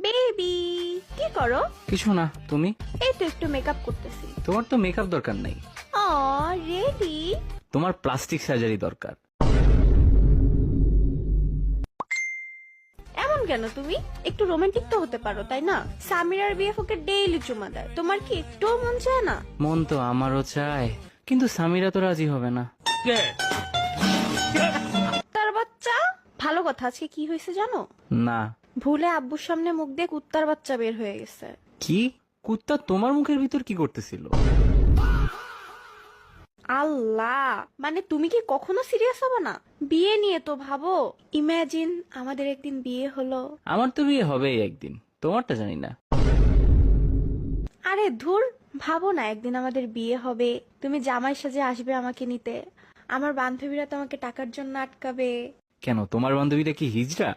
Baby কি করো? কিছু না, তুমি? এই তো একটু মেকআপ করতেছি। তোমার তো মেকআপ দরকার নাই, ও রেডি? তোমার প্লাস্টিক সার্জারি দরকার। এমন কেন তুমি? একটু রোমান্টিক তো হতে পারো তাই না? সামিরার বিএফ ওকে ডেইলি চুমা দেয়, তোমার কি একটুও মন চায় না? মন তো আমারও চায়, কিন্তু সামিরা তো রাজি হবে না। তার বাচ্চা। ভালো কথা, আজকে কি হয়েছে জানো? না। ভুলে আব্বুর সামনে মুখ দিয়ে কুত্তার বাচ্চা বের হয়ে গেছে। কি? কুত্তা তোমার মুখের ভিতর কি করতেছিল? আল্লাহ, মানে তুমি কি কখনো সিরিয়াস হবে না? বিয়ে নিয়ে তো ভাবো। ইমাজিন আমাদের একদিন বিয়ে হলো। আমার তো বিয়ে হবেই একদিন, তোমারটা জানি না। আরে ধুর, ভাবো না একদিন আমাদের বিয়ে হবে, তুমি জামাই সাজে আসবে আমাকে নিতে, আমার বান্ধবীরা তোমাকে টাকার জন্য আটকাবে। কেন, তোমার বান্ধবীটা কি হিজড়া?